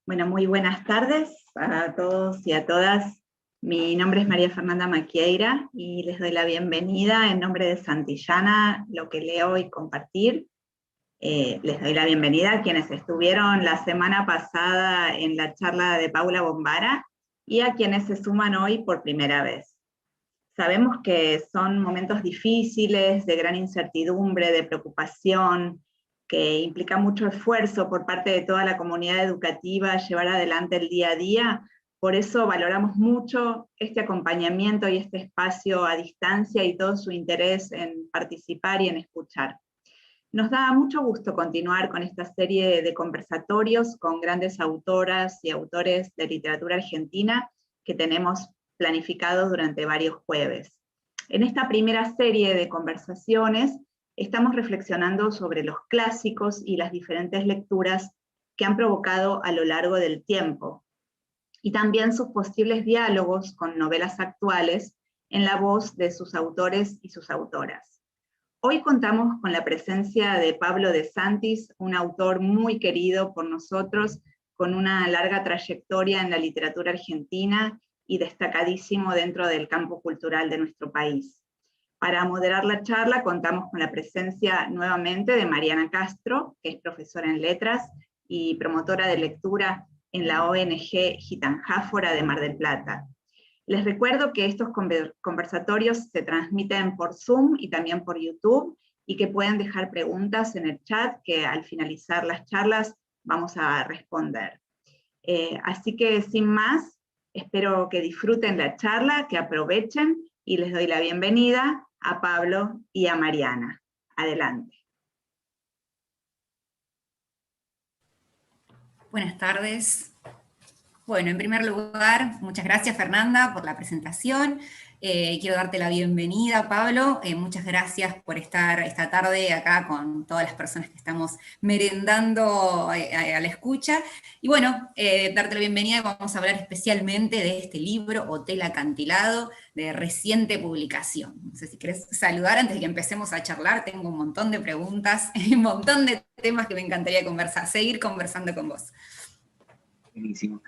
Bueno, muy buenas tardes a todos y a todas. Mi nombre es María Fernanda Maquieira y les doy la bienvenida en nombre de Santillana, lo que leo y compartir. Les doy la bienvenida a quienes estuvieron la semana pasada en la charla de Paula Bombara y a quienes se suman hoy por primera vez. Sabemos que son momentos difíciles, de gran incertidumbre, de preocupación, que implica mucho esfuerzo por parte de toda la comunidad educativa llevar adelante el día a día. Por eso valoramos mucho este acompañamiento y este espacio a distancia y todo su interés en participar y en escuchar. Nos da mucho gusto continuar con esta serie de conversatorios con grandes autoras y autores de literatura argentina que tenemos planificados durante varios jueves. En esta primera serie de conversaciones estamos reflexionando sobre los clásicos y las diferentes lecturas que han provocado a lo largo del tiempo, y también sus posibles diálogos con novelas actuales en la voz de sus autores y sus autoras. Hoy contamos con la presencia de Pablo de Santis, un autor muy querido por nosotros, con una larga trayectoria en la literatura argentina y destacadísimo dentro del campo cultural de nuestro país. Para moderar la charla contamos con la presencia nuevamente de Mariana Castro, que es profesora en letras y promotora de lectura en la ONG Gitanjáfora de Mar del Plata. Les recuerdo que estos conversatorios se transmiten por Zoom y también por YouTube, y que pueden dejar preguntas en el chat que al finalizar las charlas vamos a responder. Así que sin más, espero que disfruten la charla, que aprovechen, y les doy la bienvenida a Pablo y a Mariana. Adelante. Buenas tardes. Bueno, en primer lugar, muchas gracias Fernanda por la presentación. Quiero darte la bienvenida, Pablo. Muchas gracias por estar esta tarde acá con todas las personas que estamos merendando a la escucha. Y bueno, darte la bienvenida, vamos a hablar especialmente de este libro, Hotel Acantilado, de reciente publicación. No sé si querés saludar antes de que empecemos a charlar. Tengo un montón de preguntas, un montón de temas que me encantaría seguir conversando con vos. Buenísimo.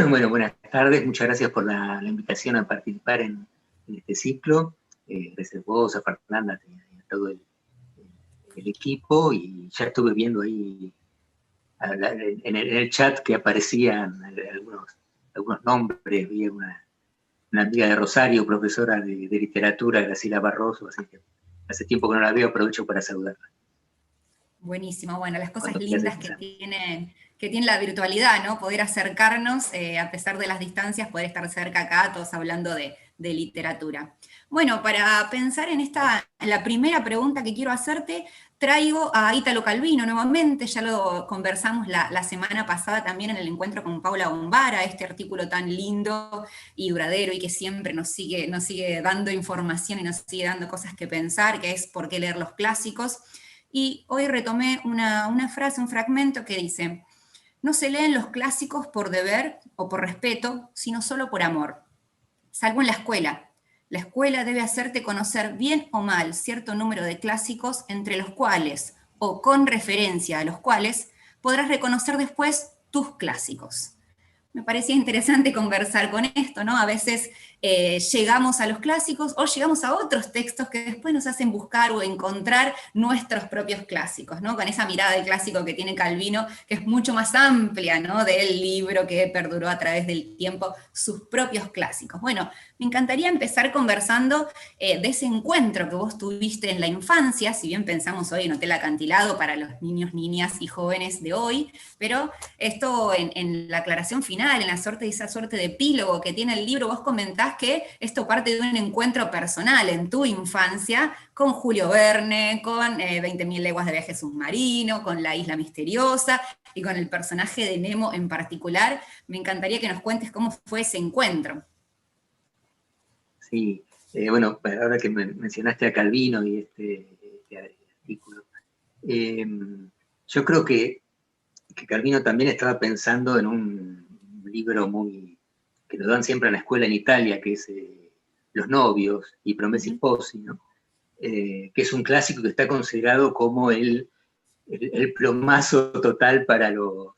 Bueno, buenas tardes, muchas gracias por la invitación a participar en este ciclo. Gracias a vos, a Fernanda y a todo el equipo, y ya estuve viendo ahí en el chat que aparecían algunos nombres. Vi una amiga de Rosario, profesora de literatura, Graciela Barroso, así que hace tiempo que no la veo, aprovecho para saludarla. Buenísimo, bueno, las cosas lindas que tiene la virtualidad, ¿no? Poder acercarnos, a pesar de las distancias, poder estar cerca acá, todos hablando de literatura. Bueno, para pensar en la primera pregunta que quiero hacerte, traigo a Ítalo Calvino nuevamente. Ya lo conversamos la semana pasada también en el encuentro con Paula Bombara, este artículo tan lindo y duradero y que siempre nos sigue dando información y nos sigue dando cosas que pensar, que es ¿por qué leer los clásicos? Y hoy retomé una frase, un fragmento que dice: no se leen los clásicos por deber o por respeto, sino solo por amor. Salvo en la escuela. La escuela debe hacerte conocer bien o mal cierto número de clásicos, entre los cuales, o con referencia a los cuales, podrás reconocer después tus clásicos. Me parecía interesante conversar con esto, ¿no? A veces llegamos a los clásicos o llegamos a otros textos que después nos hacen buscar o encontrar nuestros propios clásicos, ¿no? Con esa mirada del clásico que tiene Calvino, que es mucho más amplia, ¿no? Del libro que perduró a través del tiempo, sus propios clásicos. Bueno, me encantaría empezar conversando de ese encuentro que vos tuviste en la infancia, si bien pensamos hoy en Hotel Acantilado para los niños, niñas y jóvenes de hoy, pero esto en la aclaración final, en esa suerte de epílogo que tiene el libro, vos comentás que esto parte de un encuentro personal en tu infancia con Julio Verne, con 20.000 leguas de viaje submarino, con La Isla Misteriosa y con el personaje de Nemo en particular. Me encantaría que nos cuentes cómo fue ese encuentro. Sí, bueno, ahora que mencionaste a Calvino y este artículo, yo creo que Calvino también estaba pensando en un libro que nos dan siempre en la escuela en Italia, que es Los novios y Promessi Sposi, ¿no? Que es un clásico que está considerado como el plomazo total para los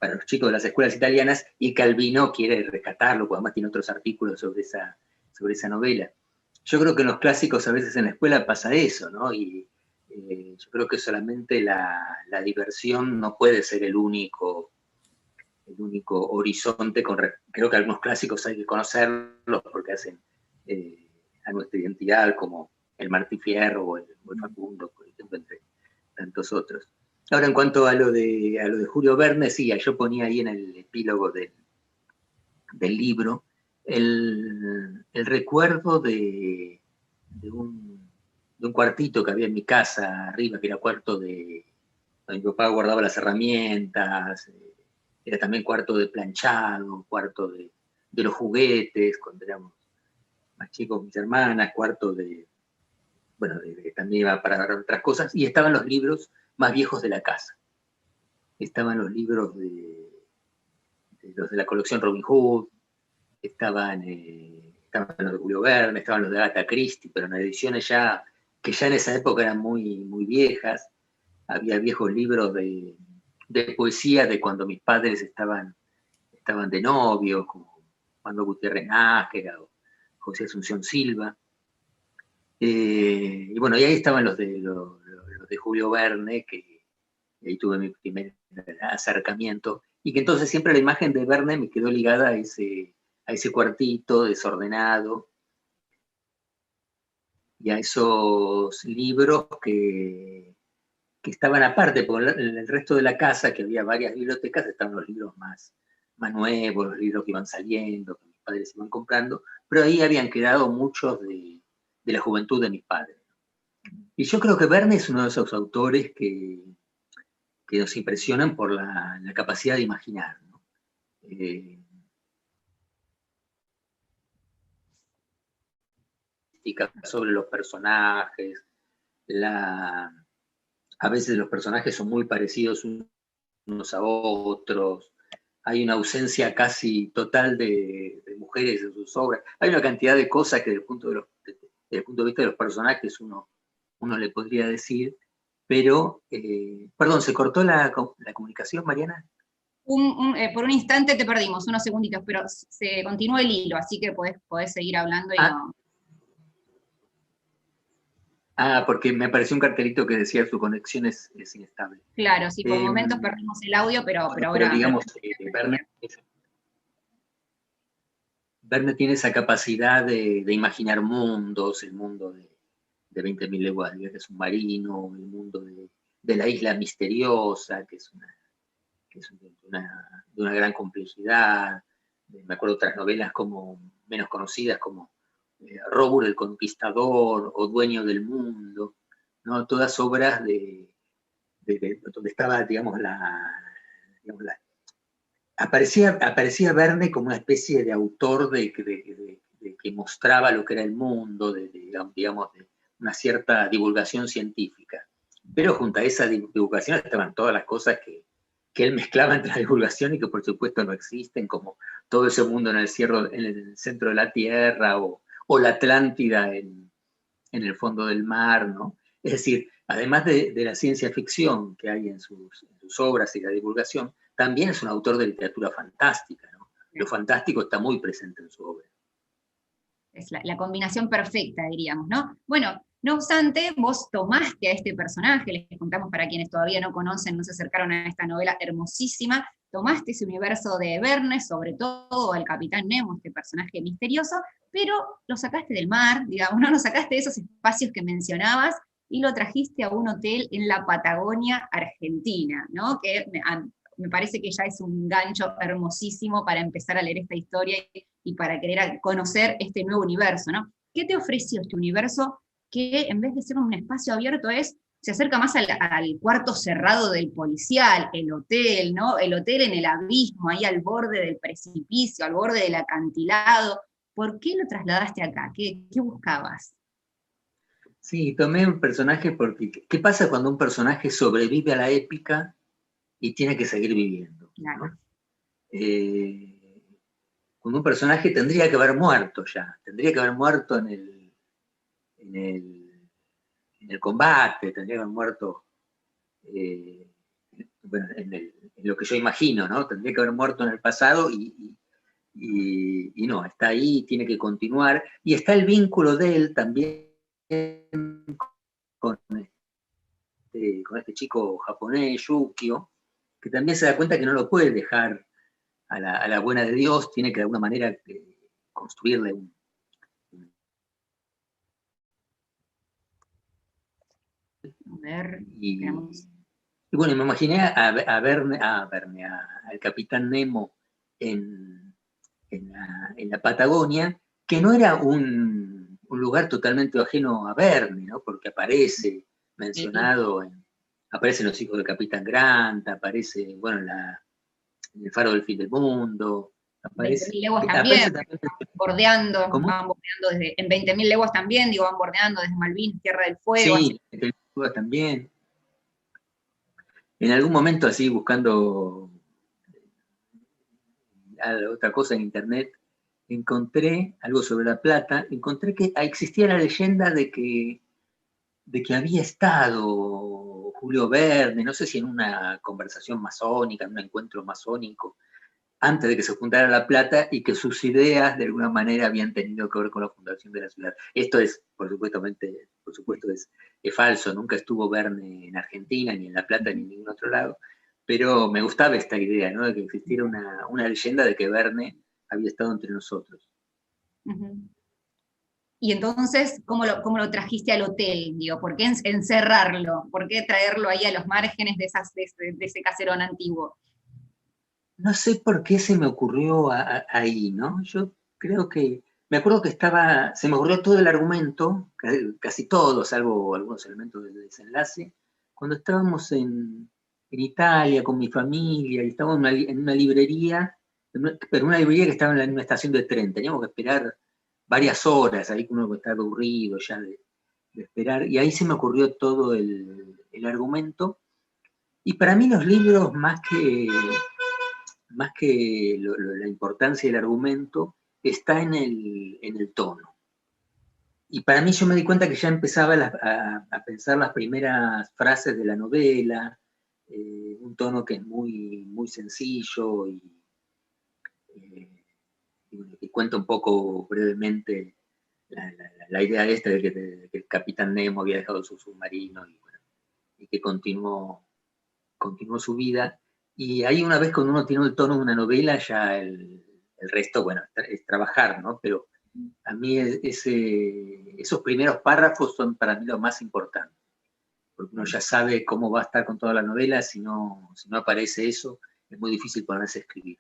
para los chicos de las escuelas italianas, y Calvino quiere rescatarlo, porque además tiene otros artículos sobre esa novela. Yo creo que en los clásicos a veces en la escuela pasa eso, ¿no? Y yo creo que solamente la diversión no puede ser el único horizonte. Creo que algunos clásicos hay que conocerlos porque hacen a nuestra identidad, como el Martí Fierro o el Facundo, por ejemplo, entre tantos otros. Ahora, en cuanto a lo de Julio Verne, sí, yo ponía ahí en el epílogo del libro el recuerdo de un cuartito que había en mi casa arriba, que era cuarto de... Mi papá guardaba las herramientas, era también cuarto de planchado, cuarto de los juguetes, cuando éramos más chicos mis hermanas, cuarto de... Bueno, también iba para otras cosas, y estaban los libros más viejos de la casa. Estaban los libros de los de la colección Robin Hood, estaban los de Julio Verne, estaban los de Agatha Christie, pero en ediciones que ya en esa época eran muy, muy viejas. Había viejos libros de poesía de cuando mis padres estaban de novios, como Juan Gutiérrez Nájera o José Asunción Silva. Y bueno, y ahí estaban los de Julio Verne, que ahí tuve mi primer acercamiento, y que entonces siempre la imagen de Verne me quedó ligada a ese cuartito desordenado y a esos libros que estaban aparte, porque en el resto de la casa, que había varias bibliotecas, estaban los libros más nuevos, los libros que iban saliendo, que mis padres iban comprando, pero ahí habían quedado muchos de la juventud de mis padres. Y yo creo que Verne es uno de esos autores que nos impresionan por la capacidad de imaginar, ¿no? Sobre los personajes, a veces los personajes son muy parecidos unos a otros, hay una ausencia casi total de mujeres en sus obras, hay una cantidad de cosas que desde el punto de vista de los personajes uno le podría decir, pero, perdón, ¿se cortó la comunicación, Mariana? Por un instante te perdimos, unos segunditos, pero se continúa el hilo, así que podés seguir hablando y no... Porque me apareció un cartelito que decía su conexión es inestable. Claro, sí, por momentos perdimos el audio, pero ahora... Pero digamos, Verne tiene esa capacidad de imaginar mundos, el mundo de 20.000 leguas de viaje submarino, el mundo de la isla misteriosa, que es de una gran complejidad. Me acuerdo de otras novelas menos conocidas, como Robur el Conquistador o Dueño del Mundo, ¿no? Todas obras donde estaba, digamos, aparecía Verne como una especie de autor que mostraba lo que era el mundo, digamos, de una cierta divulgación científica. Pero junto a esa divulgación estaban todas las cosas que él mezclaba entre la divulgación y que por supuesto no existen, como todo ese mundo en el centro de la Tierra, o la Atlántida en el fondo del mar, ¿no? Es decir, además de la ciencia ficción que hay en sus obras y la divulgación, también es un autor de literatura fantástica, ¿no? Lo fantástico está muy presente en su obra. Es la combinación perfecta, diríamos, ¿no? Bueno, no obstante, vos tomaste a este personaje, les contamos para quienes todavía no conocen, no se acercaron a esta novela hermosísima, tomaste ese universo de Verne, sobre todo al Capitán Nemo, este personaje misterioso, pero lo sacaste del mar, digamos, ¿no? Lo sacaste de esos espacios que mencionabas y lo trajiste a un hotel en la Patagonia Argentina, ¿no? Que me parece que ya es un gancho hermosísimo para empezar a leer esta historia y para querer conocer este nuevo universo, ¿no? ¿Qué te ofreció este universo que en vez de ser un espacio abierto se acerca más al cuarto cerrado del policial, el hotel, ¿no? El hotel en el abismo, ahí al borde del precipicio, al borde del acantilado? ¿Por qué lo trasladaste acá? ¿Qué buscabas? Sí, tomé un personaje porque, ¿qué pasa cuando un personaje sobrevive a la épica y tiene que seguir viviendo? Claro. ¿No? Cuando un personaje tendría que haber muerto ya, tendría que haber muerto en el combate, tendría que haber muerto bueno, en lo que yo imagino, ¿no? Tendría que haber muerto en el pasado y no, está ahí, tiene que continuar. Y está el vínculo de él también con este chico japonés, Yukio, que también se da cuenta que no lo puede dejar a la buena de Dios, tiene que de alguna manera construirle un... A ver, Y esperamos. bueno, me imaginé al Capitán Nemo en la Patagonia, que no era un lugar totalmente ajeno a Verne, ¿no? Porque aparece mencionado, aparecen los hijos del Capitán Grant, aparece, bueno, en el Faro del Fin del Mundo, 20.000 leguas aparece también, también. bordeando, ¿Cómo? van bordeando en 20.000 leguas también, digo, van bordeando desde Malvinas, Tierra del Fuego. Sí, también. En algún momento así, buscando otra cosa en internet, encontré algo sobre La Plata, encontré que existía la leyenda de que había estado Julio Verne, no sé si en una conversación masónica, en un encuentro masónico, antes de que se fundara La Plata, y que sus ideas de alguna manera habían tenido que ver con la fundación de la ciudad. Esto es, por supuesto, es falso, nunca estuvo Verne en Argentina, ni en La Plata, ni en ningún otro lado, pero me gustaba esta idea, ¿no? De que existiera una leyenda de que Verne había estado entre nosotros. Uh-huh. Y entonces, ¿cómo lo trajiste al hotel? Digo, ¿por qué encerrarlo? ¿Por qué traerlo ahí a los márgenes de ese caserón antiguo? No sé por qué se me ocurrió ahí, ¿no? Yo creo que, me acuerdo que se me ocurrió todo el argumento, casi todo, salvo algunos elementos del desenlace, cuando estábamos en Italia con mi familia, y estábamos en una librería, pero una librería que estaba en una estación de tren, teníamos que esperar varias horas, ahí uno estaba aburrido ya de esperar, y ahí se me ocurrió todo el argumento, y para mí los libros, más que la importancia del argumento, está en el tono. Y para mí yo me di cuenta que ya empezaba a pensar las primeras frases de la novela, un tono que es muy, muy sencillo y cuenta un poco brevemente la idea esta de que el Capitán Nemo había dejado su submarino y que continuó su vida. Y ahí una vez cuando uno tiene el tono de una novela, ya el resto, bueno, es trabajar, ¿no? Pero a mí esos primeros párrafos son para mí lo más importante, porque uno ya sabe cómo va a estar con toda la novela, si no aparece eso, es muy difícil ponerse a escribir.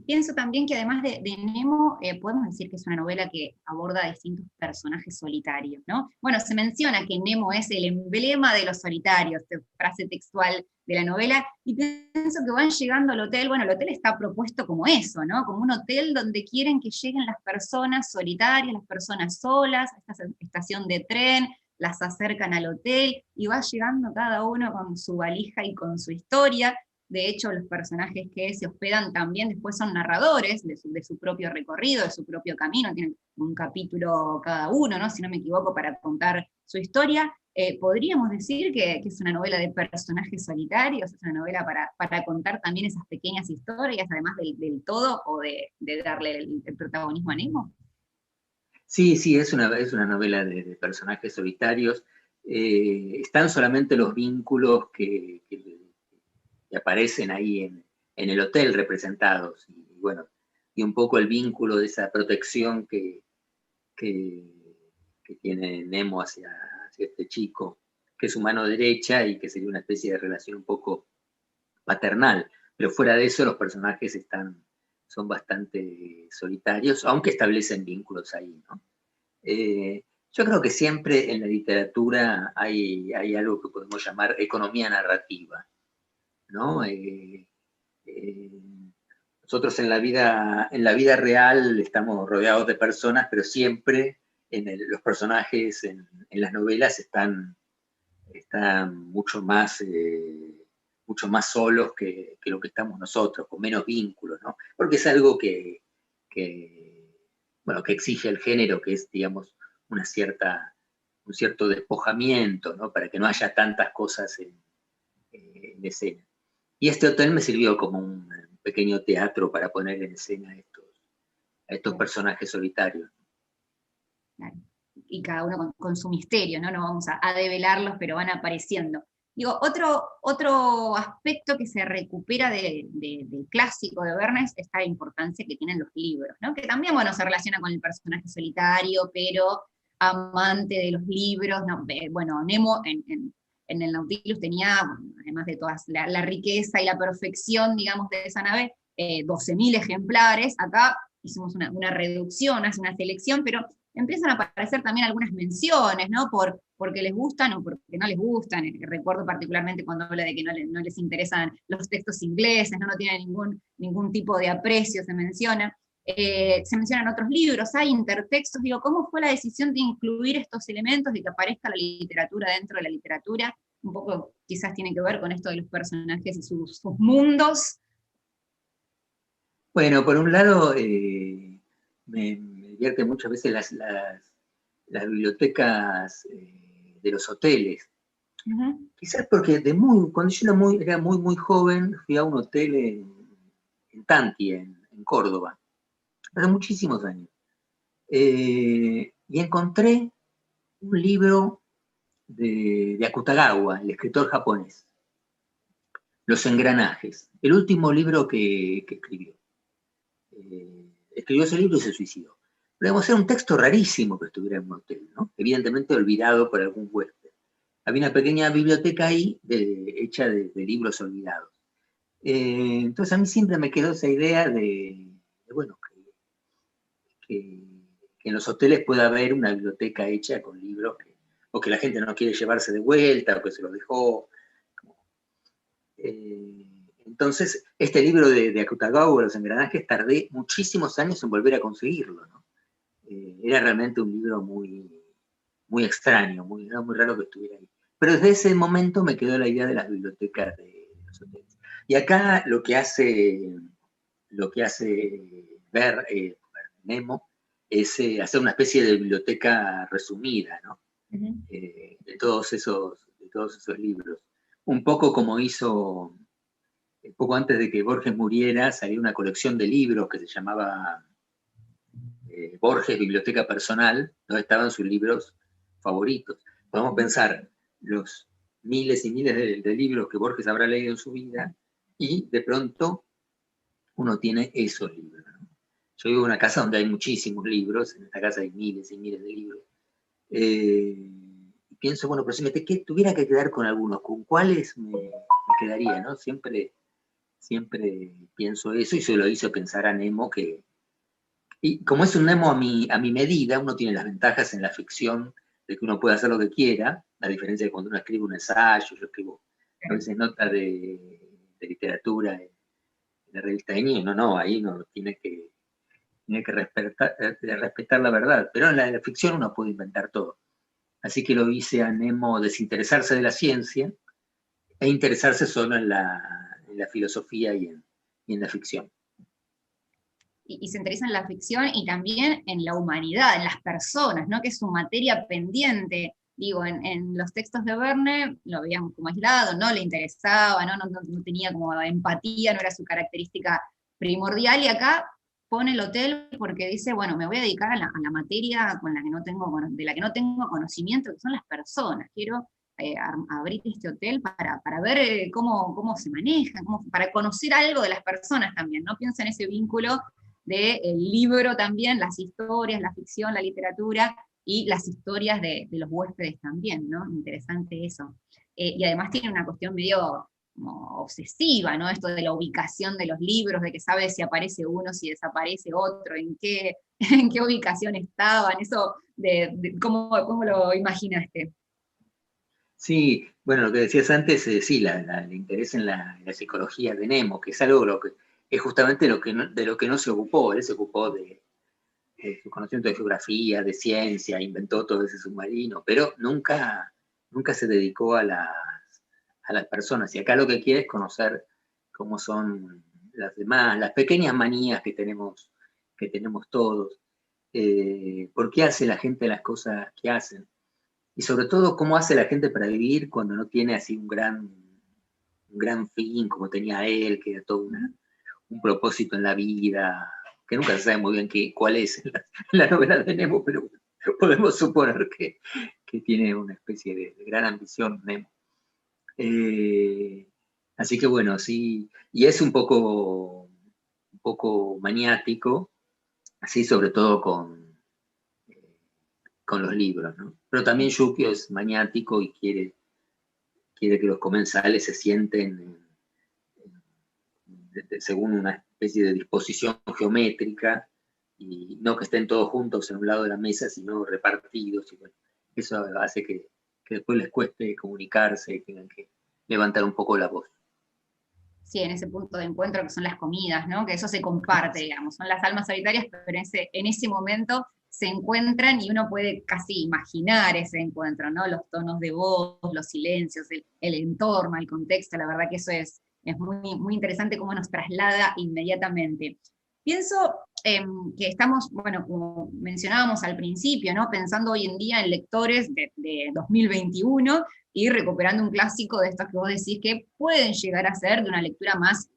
Pienso también que además de Nemo, podemos decir que es una novela que aborda distintos personajes solitarios, ¿no? Bueno, se menciona que Nemo es el emblema de los solitarios, frase textual de la novela, y pienso que van llegando al hotel, bueno, el hotel está propuesto como eso, ¿no? Como un hotel donde quieren que lleguen las personas solitarias, las personas solas, a esta estación de tren, las acercan al hotel, y va llegando cada uno con su valija y con su historia. De hecho, los personajes que se hospedan también después son narradores de su propio recorrido, de su propio camino, tienen un capítulo cada uno, ¿no? Si no me equivoco, para contar su historia. Podríamos decir que es una novela de personajes solitarios, es una novela para contar también esas pequeñas historias, además del todo, o de darle el protagonismo a Nemo. Sí, es una novela de personajes solitarios. Están solamente los vínculos que aparecen ahí en el hotel representados. Y bueno, y un poco el vínculo de esa protección que tiene Nemo hacia este chico, que es su mano derecha y que sería una especie de relación un poco paternal. Pero fuera de eso, los personajes son bastante solitarios, aunque establecen vínculos ahí, ¿no? Yo creo que siempre en la literatura hay algo que podemos llamar economía narrativa, ¿no? Nosotros en la vida real estamos rodeados de personas, pero siempre los personajes en las novelas están mucho más solos que lo que estamos nosotros, con menos vínculos, ¿no? Porque es algo que exige el género, que es, digamos, un cierto despojamiento, ¿no? Para que no haya tantas cosas en escena. Y este hotel me sirvió como un pequeño teatro para poner en escena a estos personajes solitarios. Claro. Y cada uno con su misterio, ¿no? No vamos a develarlos, pero van apareciendo. Digo, otro aspecto que se recupera del clásico de Verne es esta importancia que tienen los libros, ¿no? Que también, bueno, se relaciona con el personaje solitario, pero amante de los libros, ¿no? Bueno, Nemo en el Nautilus tenía, además de toda la riqueza y la perfección, digamos, de esa nave, 12.000 ejemplares. Acá hicimos una reducción, hace una selección, pero empiezan a aparecer también algunas menciones, ¿no? Porque les gustan o porque no les gustan. Recuerdo particularmente cuando habla de que no les interesan los textos ingleses, no tienen ningún tipo de aprecio, se menciona. Se mencionan otros libros, hay intertextos. Digo, ¿cómo fue la decisión de incluir estos elementos, de que aparezca la literatura dentro de la literatura? Un poco quizás tiene que ver con esto de los personajes y sus mundos. Bueno, por un lado, me divierte muchas veces las bibliotecas de los hoteles. Uh-huh. Quizás porque cuando yo era muy joven, fui a un hotel en Tanti, en Córdoba, hace muchísimos años. Y encontré un libro de Akutagawa, el escritor japonés, Los engranajes, el último libro que escribió. Escribió ese libro y se suicidó. Pero era un texto rarísimo que estuviera en un hotel, ¿no? Evidentemente olvidado por algún huésped. Había una pequeña biblioteca ahí hecha de libros olvidados. Entonces a mí siempre me quedó esa idea de bueno, que en los hoteles pueda haber una biblioteca hecha con libros o que la gente no quiere llevarse de vuelta o que se los dejó. Entonces, este libro de Akutagawa, Los engranajes, tardé muchísimos años en volver a conseguirlo, ¿no? Era realmente un libro muy extraño, era muy raro que estuviera ahí. Pero desde ese momento me quedó la idea de las bibliotecas de los hoteles. Y acá lo que hace ver Nemo es hacer una especie de biblioteca resumida, ¿no? Uh-huh. De todos esos libros. Un poco como hizo, poco antes de que Borges muriera, salió una colección de libros que se llamaba Borges Biblioteca Personal, donde estaban sus libros favoritos. Podemos pensar los miles y miles de libros que Borges habrá leído en su vida, y de pronto uno tiene esos libros, ¿no? Yo vivo en una casa donde hay muchísimos libros, en esta casa hay miles y miles de libros. Pienso, bueno, pero si tuviera que quedar con algunos, ¿con cuáles me quedaría, no? Siempre pienso eso, y se lo hizo pensar a Nemo, y como es un Nemo a mi medida, uno tiene las ventajas en la ficción de que uno puede hacer lo que quiera, a diferencia de cuando uno escribe un ensayo. Yo escribo a veces notas de literatura en la revista de niños. No, ahí uno tiene que respetar la verdad, pero en la ficción uno puede inventar todo. Así que lo hice a Nemo desinteresarse de la ciencia e interesarse solo en la filosofía y en la ficción. Y se interesa en la ficción y también en la humanidad, en las personas, ¿no? Que es su materia pendiente. Digo, en los textos de Verne lo veíamos como aislado, no le interesaba, no tenía como empatía, no era su característica primordial, y acá pone el hotel porque dice, bueno, me voy a dedicar a la materia de la que no tengo conocimiento, que son las personas. Quiero abrir este hotel para ver cómo se manejan, para conocer algo de las personas también, ¿no? Piensa en ese vínculo del libro también, las historias, la ficción, la literatura, y las historias de los huéspedes también, ¿no? Interesante eso. Y además tiene una cuestión medio como obsesiva, ¿no? Esto de la ubicación de los libros, de que sabe si aparece uno, si desaparece otro, en qué ubicación estaban, eso ¿cómo lo imaginaste? Sí, bueno, lo que decías antes, sí, el interés en la psicología de Nemo, que es algo es justamente de lo que no se ocupó. Él se ocupó de su conocimiento de geografía, de ciencia, inventó todo ese submarino, pero nunca se dedicó a las personas. Y acá lo que quiere es conocer cómo son las demás, las pequeñas manías que tenemos todos, por qué hace la gente las cosas que hacen, y sobre todo cómo hace la gente para vivir cuando no tiene así un gran gran fin, como tenía él, que era todo un propósito en la vida, que nunca se sabe muy bien cuál es en la novela de Nemo, pero podemos suponer que tiene una especie de gran ambición Nemo. Así que bueno, sí, y es un poco maniático, así sobre todo con los libros, ¿no? Pero también Yukio es maniático y quiere que los comensales se sienten según una especie de disposición geométrica, y no que estén todos juntos en un lado de la mesa, sino repartidos. Y bueno, eso hace que después les cueste comunicarse y tengan que levantar un poco la voz. Sí, en ese punto de encuentro que son las comidas, ¿no? Que eso se comparte, digamos, son las almas solitarias, pero en ese momento se encuentran y uno puede casi imaginar ese encuentro, ¿no? Los tonos de voz, los silencios, el entorno, el contexto, la verdad que eso es muy, muy interesante cómo nos traslada inmediatamente. Pienso que estamos, bueno, como mencionábamos al principio, ¿no? Pensando hoy en día en lectores de 2021 y recuperando un clásico de estos que vos decís que pueden llegar a ser de una lectura más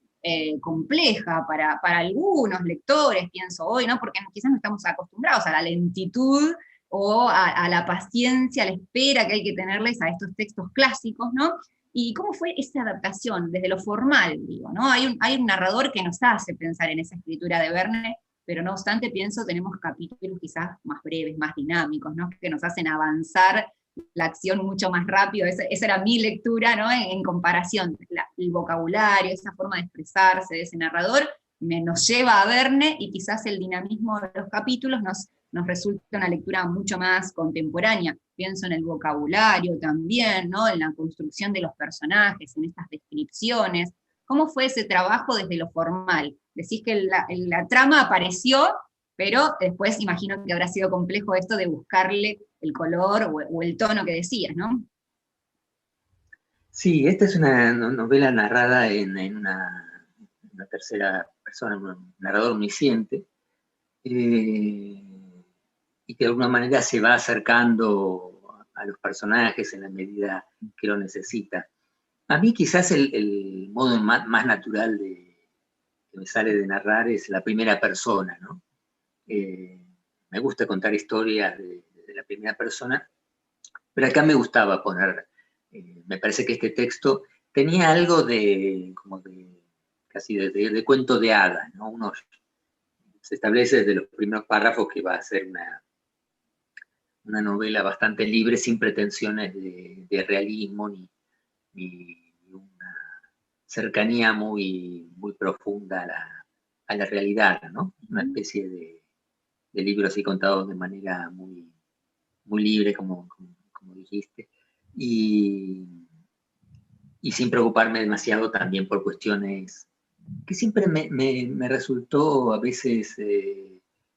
compleja para algunos lectores, pienso hoy, ¿no? Porque quizás no estamos acostumbrados a la lentitud o a la paciencia, a la espera que hay que tenerles a estos textos clásicos, ¿no? ¿Y cómo fue esa adaptación desde lo formal, digo, ¿no? Hay un narrador que nos hace pensar en esa escritura de Verne, pero no obstante, pienso, tenemos capítulos quizás más breves, más dinámicos, ¿no? Que nos hacen avanzar la acción mucho más rápido. Esa era mi lectura, ¿no? En comparación, el vocabulario, esa forma de expresarse de ese narrador, nos lleva a Verne, y quizás el dinamismo de los capítulos nos resulta una lectura mucho más contemporánea. Pienso en el vocabulario también, ¿no? En la construcción de los personajes, en estas descripciones. ¿Cómo fue ese trabajo desde lo formal? Decís que la trama apareció, pero después imagino que habrá sido complejo esto de buscarle el color o el tono que decías, ¿no? Sí, esta es una novela narrada en una tercera persona, un narrador omnisciente, y que de alguna manera se va acercando a los personajes en la medida que lo necesita. A mí quizás el modo más natural que me sale de narrar es la primera persona, ¿no? Me gusta contar historias de la primera persona, pero acá me gustaba poner, me parece que este texto tenía algo casi de cuento de hadas, ¿no? Se establece desde los primeros párrafos que va a ser una novela bastante libre, sin pretensiones de realismo ni una cercanía muy profunda a la realidad, ¿no? Una especie de libro así contado de manera muy libre, como dijiste, y sin preocuparme demasiado también por cuestiones que siempre me resultó a veces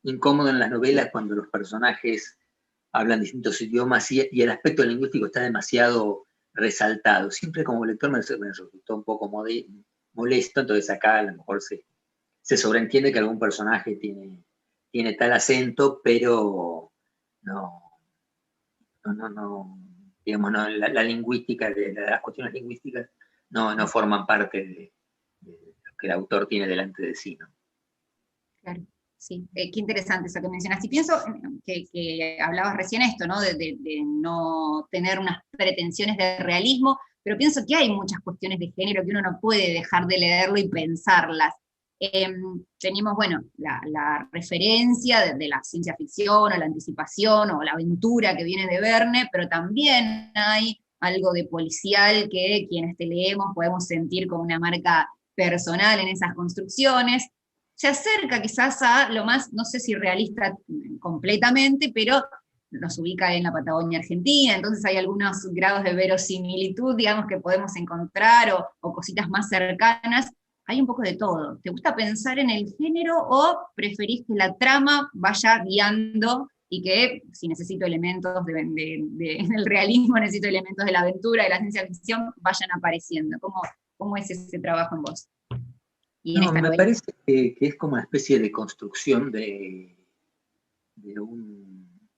incómodo en las novelas, cuando los personajes hablan distintos idiomas y el aspecto lingüístico está demasiado resaltado. Siempre como lector me resultó un poco molesto, entonces acá a lo mejor se sobreentiende que algún personaje tiene tal acento, pero no, digamos, no, la lingüística, las cuestiones lingüísticas no forman parte de lo que el autor tiene delante de sí, ¿no? Claro, sí. Qué interesante eso que mencionas. Y pienso que hablabas recién esto, ¿no? De no tener unas pretensiones de realismo, pero pienso que hay muchas cuestiones de género que uno no puede dejar de leerlo y pensarlas. Tenemos, bueno, la referencia de la ciencia ficción, o la anticipación, o la aventura que viene de Verne, pero también hay algo de policial que quienes te leemos podemos sentir como una marca personal en esas construcciones. Se acerca quizás a lo más, no sé si realista completamente, pero nos ubica en la Patagonia Argentina, entonces hay algunos grados de verosimilitud, digamos, que podemos encontrar, o cositas más cercanas. Hay un poco de todo. ¿Te gusta pensar en el género o preferís que la trama vaya guiando y que si necesito elementos del realismo, necesito elementos de la aventura, de la ciencia ficción, vayan apareciendo? ¿Cómo es ese trabajo en vos? Y en No, esta me novela. parece que es como una especie de construcción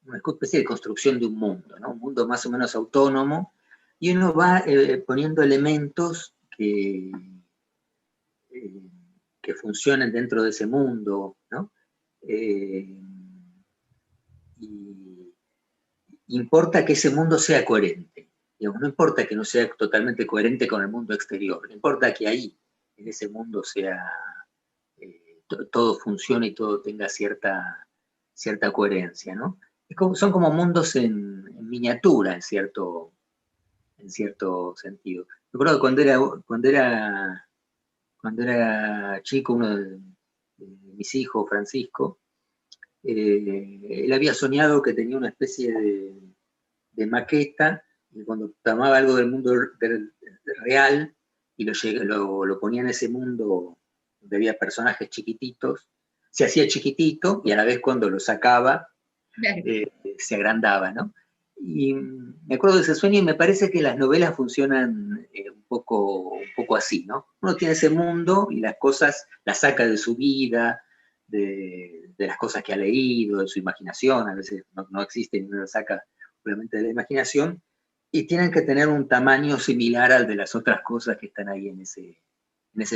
una especie de construcción de un mundo, ¿no? Un mundo más o menos autónomo, y uno va poniendo elementos que funcionen dentro de ese mundo, ¿no? Y importa que ese mundo sea coherente. Digamos, no importa que no sea totalmente coherente con el mundo exterior, importa que ahí, en ese mundo, todo funcione y todo tenga cierta coherencia, ¿no? Son como mundos en miniatura, en cierto sentido. Recuerdo que cuando era chico, uno de mis hijos, Francisco, él había soñado que tenía una especie de maqueta, y cuando tomaba algo del mundo real y lo ponía en ese mundo donde había personajes chiquititos, se hacía chiquitito, y a la vez cuando lo sacaba, se agrandaba, ¿no? Y me acuerdo de ese sueño, y me parece que las novelas funcionan un poco así, ¿no? Uno tiene ese mundo y las cosas las saca de su vida, de las cosas que ha leído, de su imaginación, a veces no existen y uno las saca obviamente de la imaginación, y tienen que tener un tamaño similar al de las otras cosas que están ahí en ese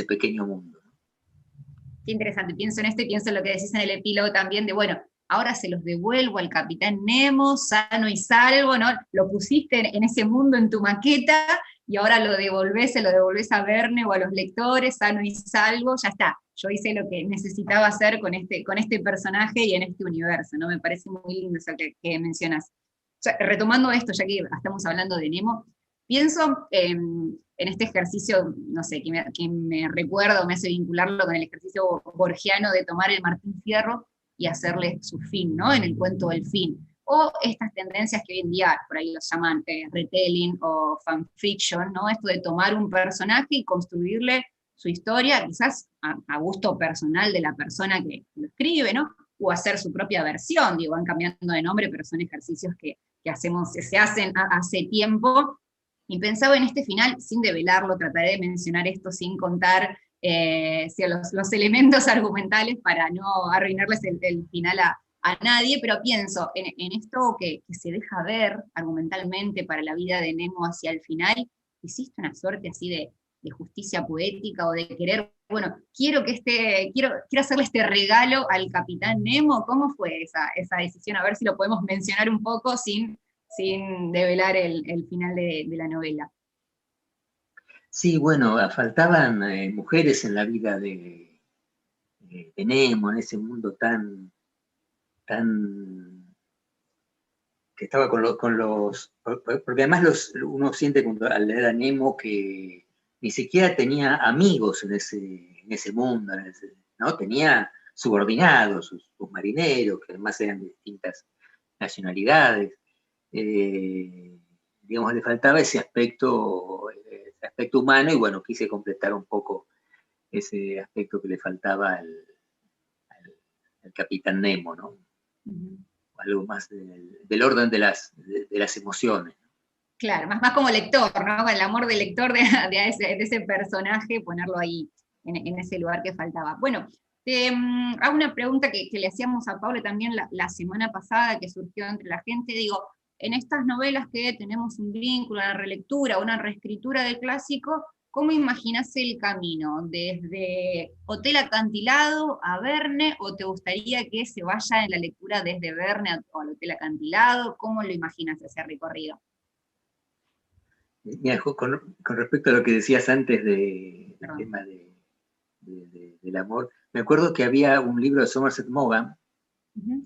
pequeño mundo. Qué interesante, pienso en esto y pienso en lo que decís en el epílogo también de, bueno, ahora se los devuelvo al Capitán Nemo, sano y salvo, ¿no? Lo pusiste en ese mundo en tu maqueta, y ahora se lo devolvés a Verne o a los lectores, sano y salvo, ya está. Yo hice lo que necesitaba hacer con este personaje y en este universo, ¿no? Me parece muy lindo eso que mencionas. O sea, retomando esto, ya que estamos hablando de Nemo, pienso en este ejercicio, no sé, que me recuerda o me hace vincularlo con el ejercicio borgiano de tomar el Martín Fierro y hacerle su fin, ¿no? En el cuento del fin. O estas tendencias que hoy en día por ahí los llaman retelling o fanfiction, ¿no? Esto de tomar un personaje y construirle su historia, quizás a gusto personal de la persona que lo escribe, ¿no? O hacer su propia versión, digo, van cambiando de nombre, pero son ejercicios que se hacen hace tiempo. Y pensaba en este final, sin develarlo, trataré de mencionar esto sin contar los elementos argumentales para no arruinarles el final a nadie, pero pienso en esto que se deja ver argumentalmente para la vida de Nemo hacia el final. ¿Hiciste una suerte así de justicia poética o de querer, bueno, quiero hacerle este regalo al Capitán Nemo? ¿Cómo fue esa decisión? A ver si lo podemos mencionar un poco sin develar el final de la novela. Sí, bueno, faltaban mujeres en la vida de Nemo, en ese mundo tan que estaba con los porque además uno siente al leer a Nemo que ni siquiera tenía amigos en ese mundo, ¿no? Tenía subordinados, sus marineros, que además eran de distintas nacionalidades. Digamos, le faltaba ese aspecto humano, y bueno, quise completar un poco ese aspecto que le faltaba al Capitán Nemo, ¿no? Uh-huh. Algo más del orden de las emociones. Claro, más como lector, ¿no? Con el amor del lector de ese personaje, ponerlo ahí, en ese lugar que faltaba. Bueno, hago una pregunta que le hacíamos a Pablo también la semana pasada, que surgió entre la gente. Digo, en estas novelas que tenemos un vínculo, una relectura, una reescritura del clásico, ¿cómo imaginás el camino? ¿Desde Hotel Acantilado a Verne, o te gustaría que se vaya en la lectura desde Verne al Hotel Acantilado? ¿Cómo lo imaginas ese recorrido? Mira, con respecto a lo que decías antes del tema del amor, me acuerdo que había un libro de Somerset Maugham, uh-huh,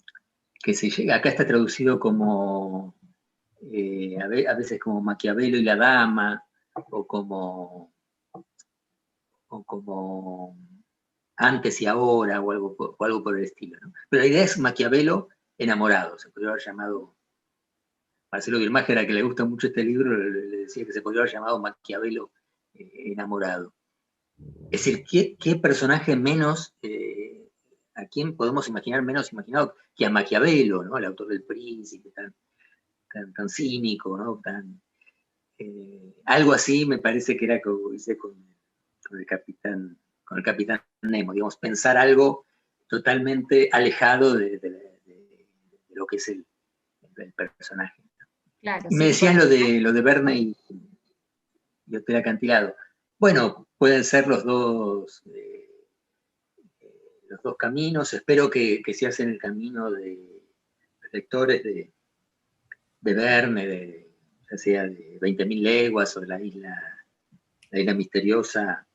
que acá está traducido como a veces como Maquiavelo y la dama, o como Antes y ahora, o algo por el estilo, ¿no? Pero la idea es Maquiavelo enamorado. Se podría haber llamado, Marcelo Guirmájera, que le gusta mucho este libro, le decía que se podría haber llamado Maquiavelo enamorado. Es decir, ¿qué personaje menos, a quién podemos imaginar menos imaginado que a Maquiavelo, ¿no? El autor del Príncipe, tan cínico, ¿no? Algo así me parece que era como hice con el Capitán Nemo, digamos, pensar algo totalmente alejado de lo que es el personaje. Claro, y me decían lo de Verne y Hotel Acantilado. Bueno, pueden ser los dos caminos. Espero que si hacen el camino de lectores de Verne, ya sea de 20.000 leguas o la isla misteriosa,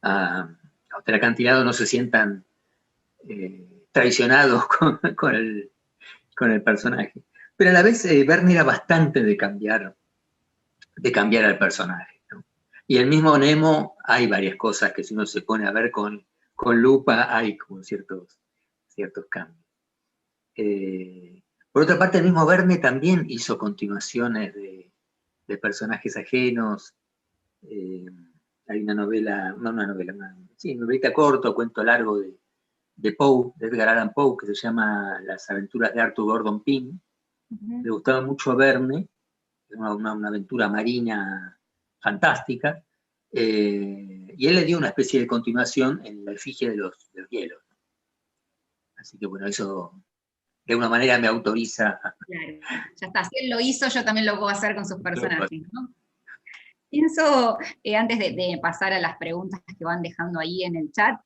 a Hotel Acantilado, no se sientan traicionados con el personaje. Pero a la vez Verne era bastante de cambiar al personaje, ¿no? Y el mismo Nemo, hay varias cosas que si uno se pone a ver con lupa, hay como ciertos cambios. Por otra parte, el mismo Verne también hizo continuaciones de personajes ajenos. Hay una novelita corta, cuento largo de Poe, de Edgar Allan Poe, que se llama Las aventuras de Arthur Gordon Pym. Le gustaba mucho a Verne, una aventura marina fantástica, y él le dio una especie de continuación en La efigie de los hielos. Así que bueno, eso de alguna manera me autoriza. Claro, ya está, si él lo hizo, yo también lo puedo hacer con sus personajes, ¿no? Pienso, antes de pasar a las preguntas que van dejando ahí en el chat,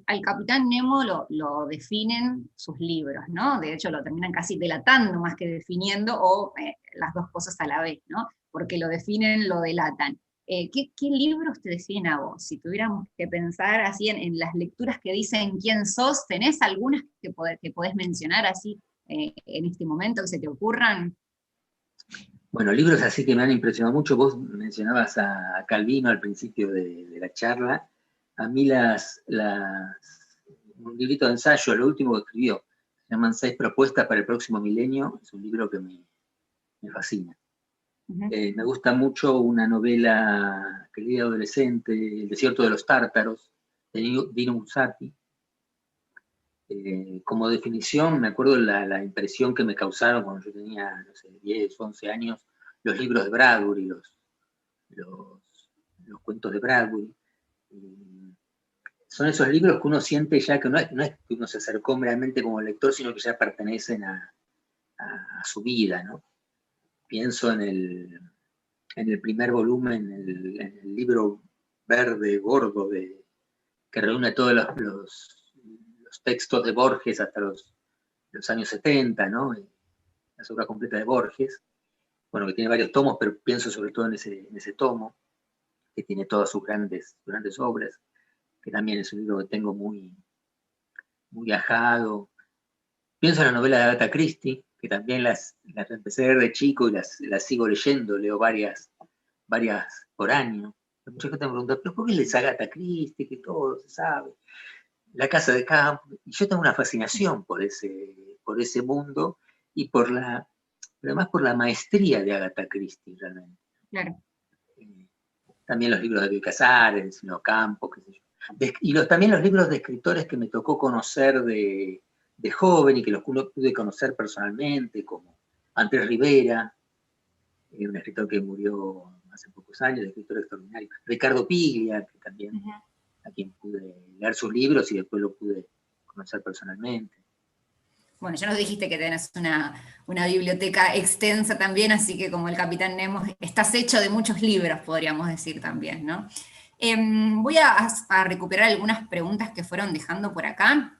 al Capitán Nemo lo definen sus libros, ¿no? De hecho, lo terminan casi delatando más que definiendo, o las dos cosas a la vez, ¿no? Porque lo definen, lo delatan. ¿Qué libros te definen a vos? Si tuviéramos que pensar así en las lecturas que dicen quién sos, ¿tenés algunas que podés mencionar así en este momento que se te ocurran? Bueno, libros así que me han impresionado mucho. Vos mencionabas a Calvino al principio de la charla. A mí un librito de ensayo, lo último que escribió, se llaman 6 propuestas para el próximo milenio. Es un libro que me fascina. Me gusta mucho una novela que leí adolescente, El desierto de los tártaros, de Dino Buzzati. Como definición, me acuerdo la impresión que me causaron cuando yo tenía, no sé, 10, 11 años, los libros de Bradbury, los cuentos de Bradbury. Son esos libros que uno siente ya que no es que uno se acercó meramente como lector, sino que ya pertenecen a su vida, ¿no? Pienso en el primer volumen, en el libro verde gordo que reúne todos los textos de Borges hasta los años 70, ¿no? La obra completa de Borges, bueno, que tiene varios tomos, pero pienso sobre todo en ese tomo, que tiene todas sus grandes obras, que también es un libro que tengo muy viajado. Pienso en la novela de Agatha Christie, que también las empecé a leer de chico y las sigo leyendo, leo varias por año. Mucha gente me pregunta, ¿pero por qué lees Agatha Christie? Que todo se sabe. La casa de campo. Y yo tengo una fascinación por ese mundo y además por la maestría de Agatha Christie, realmente. Claro. También los libros de Bioy Casares, Sino Campo, qué sé yo. Y también los libros de escritores que me tocó conocer de joven y que los pude conocer personalmente, como Andrés Rivera, un escritor que murió hace pocos años, de escritor extraordinario. Ricardo Piglia, que también, a quien pude leer sus libros y después lo pude conocer personalmente. Bueno, ya nos dijiste que tenés una biblioteca extensa también, así que como el Capitán Nemo, estás hecho de muchos libros, podríamos decir también, ¿no? Voy a recuperar algunas preguntas que fueron dejando por acá.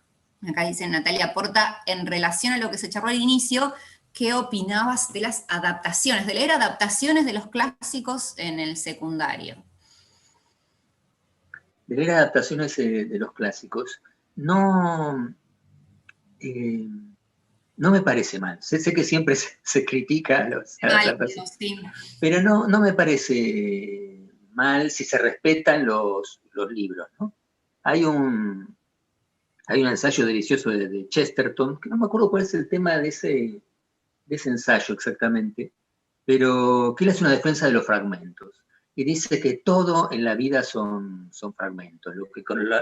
Acá dice Natalia Porta, en relación a lo que se charló al inicio, ¿qué opinabas de las adaptaciones, de leer adaptaciones de los clásicos en el secundario? De leer adaptaciones de los clásicos, no me parece mal. Sé que siempre se critica a las adaptaciones, sí. Pero no me parece mal si se respetan los libros, ¿no? Hay un ensayo delicioso de Chesterton, que no me acuerdo cuál es el tema de ese ensayo exactamente, pero que él hace una defensa de los fragmentos. Y dice que todo en la vida son fragmentos.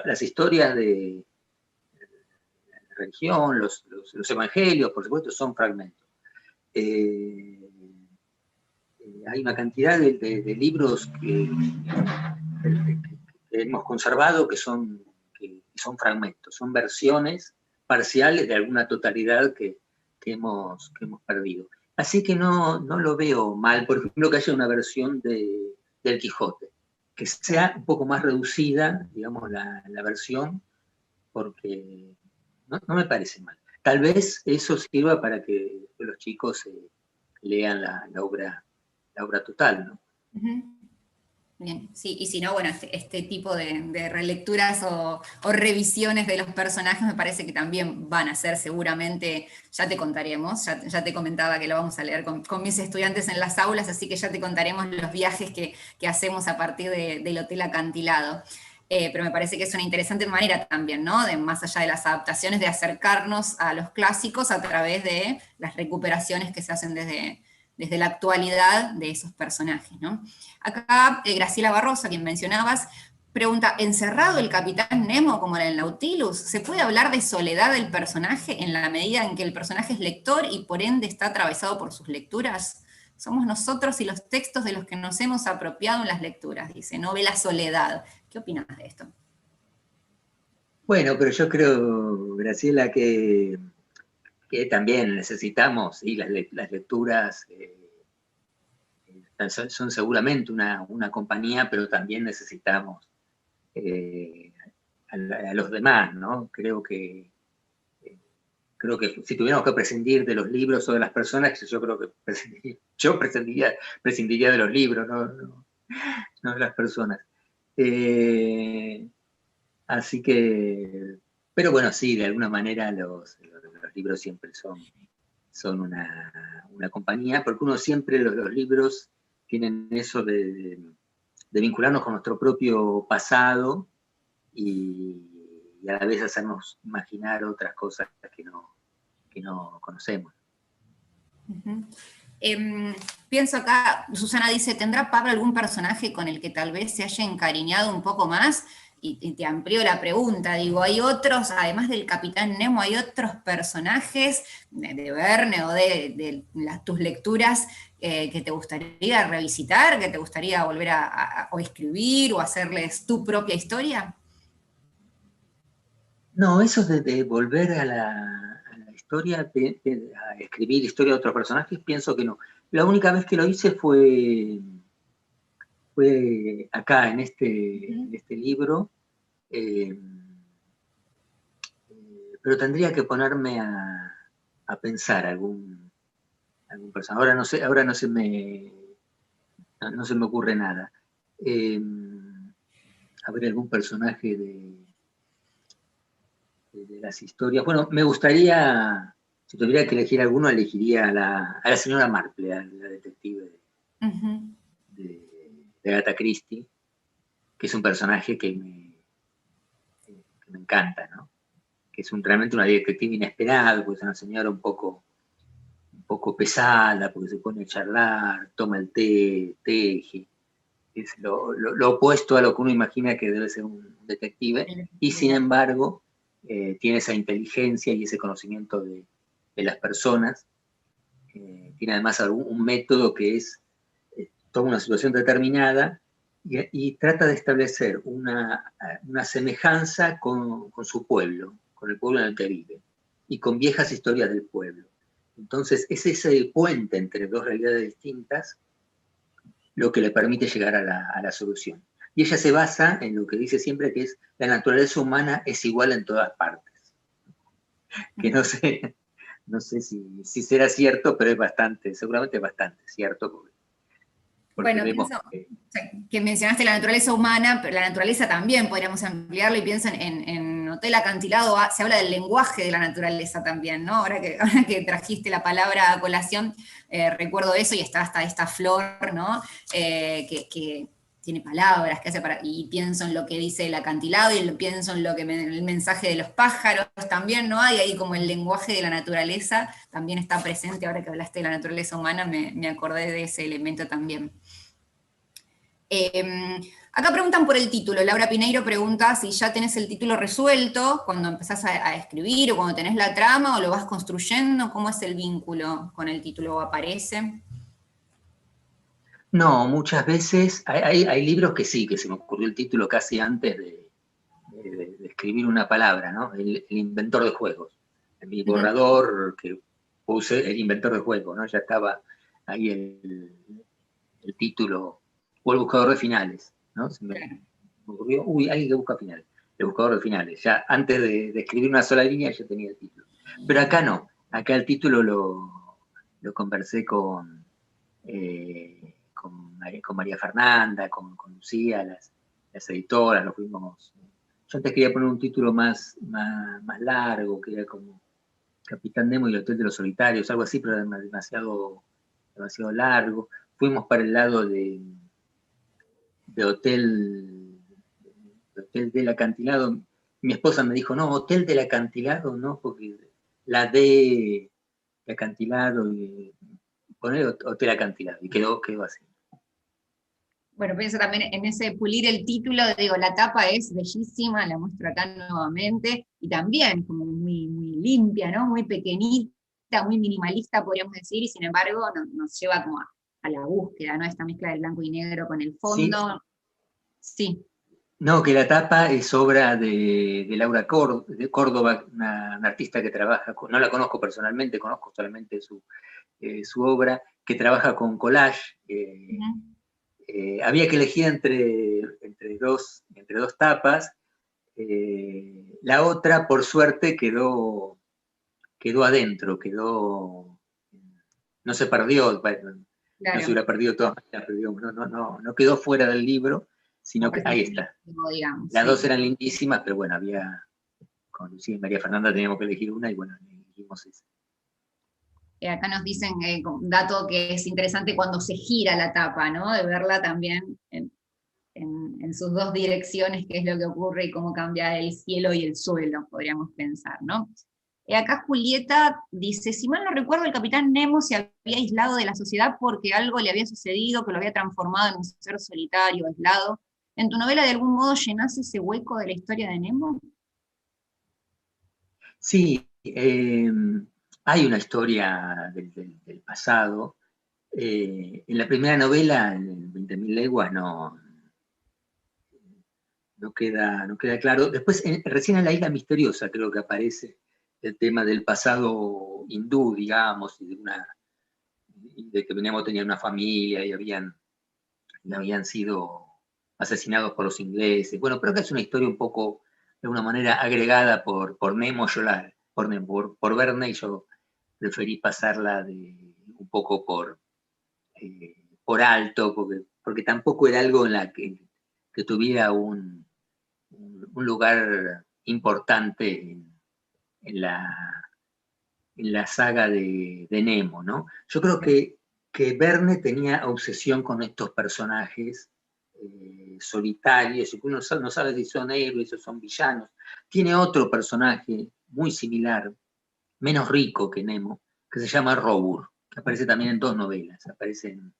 Las historias de religión, los evangelios, por supuesto, son fragmentos. Hay una cantidad de libros que hemos conservado que son fragmentos, son versiones parciales de alguna totalidad que hemos perdido. Así que no lo veo mal, por ejemplo, que haya una versión del Quijote. que sea un poco más reducida, digamos, la versión, porque no me parece mal. Tal vez eso sirva para que los chicos lean la obra total, ¿no? Bien, sí, y si no, bueno, este tipo de relecturas o revisiones de los personajes me parece que también van a ser seguramente, ya te contaremos, ya te comentaba que lo vamos a leer con mis estudiantes en las aulas, así que ya te contaremos los viajes que hacemos a partir del Hotel Acantilado. Pero me parece que es una interesante manera también, ¿no? De más allá de las adaptaciones, de acercarnos a los clásicos a través de las recuperaciones que se hacen desde la actualidad de esos personajes, ¿no? Acá Graciela Barroso, a quien mencionabas, pregunta, ¿encerrado el Capitán Nemo como en el Nautilus? ¿Se puede hablar de soledad del personaje en la medida en que el personaje es lector y por ende está atravesado por sus lecturas? Somos nosotros y los textos de los que nos hemos apropiado en las lecturas, dice, no ve la soledad. ¿Qué opinas de esto? Bueno, pero yo creo, Graciela, que también necesitamos, ¿sí? Las lecturas son seguramente una compañía, pero también necesitamos a los demás, ¿no? Creo que si tuviéramos que prescindir de los libros o de las personas, yo creo que prescindiría de los libros, no de las personas. Así que, pero bueno, sí, de alguna manera los libros siempre son una compañía, porque uno siempre, los libros tienen eso de vincularnos con nuestro propio pasado y a la vez hacernos imaginar otras cosas que no conocemos. Pienso acá, Susana dice, ¿tendrá Pablo algún personaje con el que tal vez se haya encariñado un poco más? Y te amplío la pregunta, digo, ¿hay otros, además del Capitán Nemo, hay otros personajes de Verne o de tus lecturas que te gustaría revisitar, que te gustaría volver o escribir o hacerles tu propia historia? No, eso de volver a la historia, a escribir historia de otros personajes, pienso que no. La única vez que lo hice fue acá, en este libro, pero tendría que ponerme a pensar algún personaje. Ahora no se me ocurre nada. A ver, algún personaje de las historias. Bueno, me gustaría, si tuviera que elegir alguno, elegiría a la señora Marple, a la detective de Agatha Christie, que es un personaje que me encanta, ¿no? Que es realmente una detective inesperada, porque es una señora un poco pesada, porque se pone a charlar, toma el té, teje. Es lo opuesto a lo que uno imagina que debe ser un detective, y sin embargo tiene esa inteligencia y ese conocimiento de las personas. Tiene además un método que es toma una situación determinada y trata de establecer una semejanza con su pueblo, con el pueblo en el que vive, y con viejas historias del pueblo. Entonces es ese puente entre dos realidades distintas lo que le permite llegar a la solución. Y ella se basa en lo que dice siempre, que es la naturaleza humana es igual en todas partes. Que no sé si será cierto, pero seguramente es bastante cierto. Porque Bueno, pienso que mencionaste la naturaleza humana, pero la naturaleza también podríamos ampliarlo y pienso en Hotel Acantilado, se habla del lenguaje de la naturaleza también, ¿no? Ahora que trajiste la palabra a colación, recuerdo eso y está hasta esta flor, ¿no? Que tiene palabras, que hace y pienso en lo que dice el acantilado y pienso en el mensaje de los pájaros también, ¿no? Hay ahí como el lenguaje de la naturaleza, también está presente, ahora que hablaste de la naturaleza humana, me acordé de ese elemento también. Acá preguntan por el título. Laura Pineiro pregunta si ya tenés el título resuelto cuando empezás a escribir o cuando tenés la trama o lo vas construyendo. ¿Cómo es el vínculo con el título? ¿O aparece? No, muchas veces hay libros que sí, que se me ocurrió el título casi antes de escribir una palabra, ¿no? El inventor de juegos. En mi borrador que puse el inventor de juegos, ¿no? Ya estaba ahí el título o el buscador de finales. ¿no? Se me ocurrió, alguien que busca finales, el buscador de finales. Ya antes de escribir una sola línea yo tenía el título. Pero acá no, acá el título lo conversé con María Fernanda, con Lucía, las editoras, lo fuimos. Yo antes quería poner un título más largo, que era como Capitán Nemo y el Hotel de los Solitarios, algo así, pero era demasiado largo. Fuimos para el lado de Hotel del Acantilado. Mi esposa me dijo, no, Hotel del Acantilado, no, porque la de Acantilado, poner Hotel Acantilado, y quedó así. Bueno, pienso también en ese pulir el título, digo, la tapa es bellísima, la muestro acá nuevamente, y también como muy, muy limpia, ¿no? Muy pequeñita, muy minimalista, podríamos decir, y sin embargo nos lleva como a la búsqueda, ¿no? Esta mezcla del blanco y negro con el fondo. Sí. No, que la tapa es obra de Laura de Córdoba, una artista que trabaja, no la conozco personalmente, conozco solamente su obra, que trabaja con collage. Había que elegir entre dos tapas. La otra, por suerte, quedó adentro, no se perdió, claro. No se hubiera perdido todas maneras, no quedó fuera del libro, sino que ahí está. Digamos, las dos eran lindísimas, pero bueno, con Lucía y María Fernanda teníamos que elegir una y bueno, elegimos esa. Acá nos dicen un dato que es interesante cuando se gira la tapa, ¿no? De verla también en sus dos direcciones, qué es lo que ocurre y cómo cambia el cielo y el suelo, podríamos pensar, ¿no? Acá Julieta dice, si mal no recuerdo, el capitán Nemo se había aislado de la sociedad porque algo le había sucedido que lo había transformado en un ser solitario, aislado. ¿En tu novela de algún modo llenás ese hueco de la historia de Nemo? Sí, hay una historia del pasado. En la primera novela, en 20.000 leguas, no queda claro. Después, recién en La Isla Misteriosa, creo que aparece el tema del pasado hindú, digamos, y de que Nemo tenía una familia y habían sido asesinados por los ingleses. Bueno, creo que es una historia un poco, de alguna manera, agregada por Nemo, por Verne, y yo preferí pasarla un poco por alto, porque tampoco era algo en la que tuviera un lugar importante en la saga de Nemo, ¿no? Yo creo que Verne tenía obsesión con estos personajes solitarios, y uno no sabe si son héroes o son villanos. Tiene otro personaje muy similar, menos rico que Nemo, que se llama Robur, que aparece también en 2 novelas. Aparece en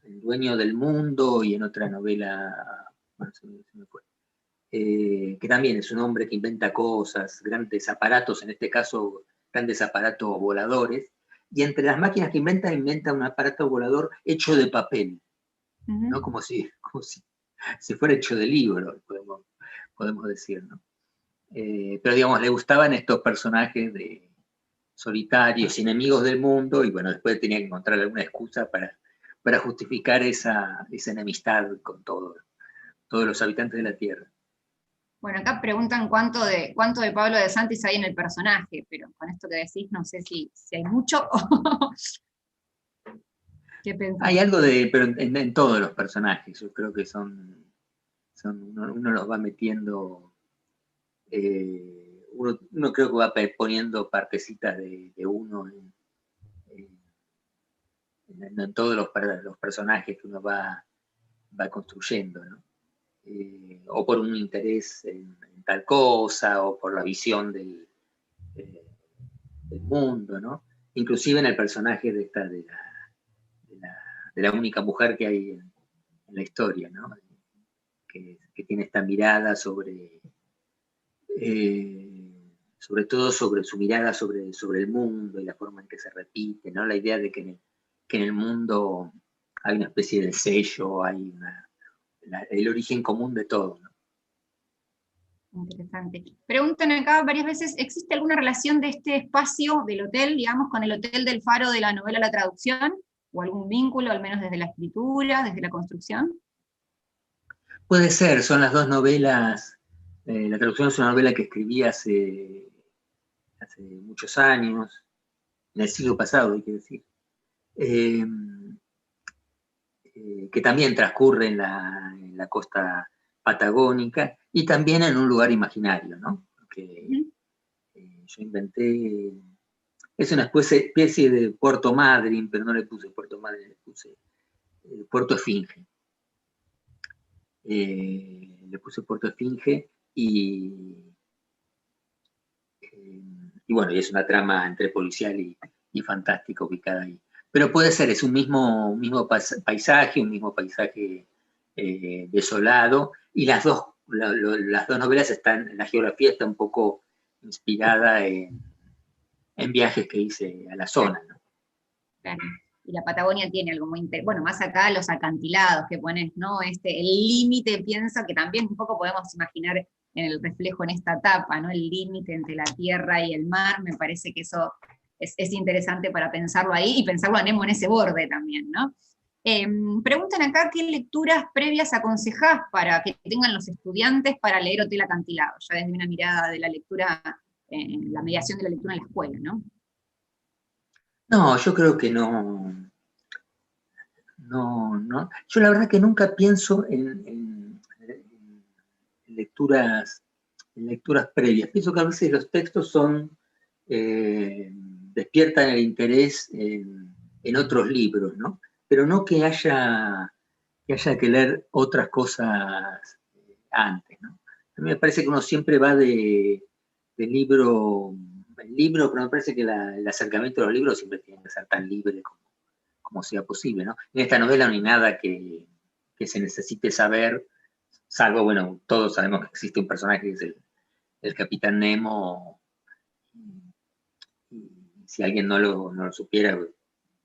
El Dueño del Mundo y en otra novela, bueno, se me fue. Que también es un hombre que inventa cosas, grandes aparatos, en este caso grandes aparatos voladores, y entre las máquinas que inventa un aparato volador hecho de papel, ¿no? Como si fuera hecho de libro, podemos decir, ¿no? Pero digamos, le gustaban estos personajes solitarios, enemigos del mundo, y bueno, después tenía que encontrar alguna excusa para justificar esa enemistad con todos los habitantes de la Tierra. Bueno, acá preguntan cuánto de Pablo de Santis hay en el personaje, pero con esto que decís no sé si hay mucho o... ¿Qué pensás? Hay algo pero en todos los personajes, yo creo que uno los va metiendo, uno creo que va poniendo partecitas de uno en todos los personajes que uno va construyendo, ¿no? O por un interés en tal cosa, o por la visión del mundo, ¿no? Inclusive en el personaje de la única mujer que hay en la historia, ¿no? Que tiene esta mirada sobre todo sobre su mirada sobre el mundo y la forma en que se repite, ¿no? La idea de que en el mundo hay una especie de sello, hay el origen común de todo, ¿no? Interesante. Preguntan acá varias veces, ¿existe alguna relación de este espacio del hotel, digamos, con el Hotel del Faro de la novela La Traducción? o algún vínculo, al menos desde la escritura, desde la construcción? Puede ser, son las dos novelas. La traducción es una novela que escribí hace muchos años, en el siglo pasado, hay que decir, que también transcurre en la costa patagónica y también en un lugar imaginario, ¿no? Porque yo inventé, es una especie de Puerto Madryn, pero no le puse Puerto Madryn, le puse Puerto Esfinge. Le puse Puerto Esfinge y bueno, y es una trama entre policial y fantástica ubicada ahí. Pero puede ser, es un mismo paisaje, un mismo paisaje desolado, y las dos novelas están, la geografía está un poco inspirada en viajes que hice a la zona, ¿no? Claro. Y la Patagonia tiene algo muy interesante, bueno, más acá los acantilados que pones, ¿no? El límite, pienso que también un poco podemos imaginar en el reflejo en esta etapa, ¿no? El límite entre la tierra y el mar, me parece que eso es interesante para pensarlo ahí, y pensarlo a Nemo en ese borde también, ¿no? Preguntan acá qué lecturas previas aconsejás para que tengan los estudiantes para leer Hotel Acantilado, ya desde una mirada de la lectura, la mediación de la lectura en la escuela, ¿no? No, yo creo que no. Yo la verdad que nunca pienso en lecturas previas. Pienso que a veces los textos despiertan el interés en otros libros, ¿no? Pero no que haya que leer otras cosas antes, ¿no? A mí me parece que uno siempre va de libro en libro, pero me parece que el acercamiento a los libros siempre tiene que ser tan libre como sea posible, ¿no? En esta novela no hay nada que se necesite saber, salvo, bueno, todos sabemos que existe un personaje que es el Capitán Nemo, y si alguien no lo supiera,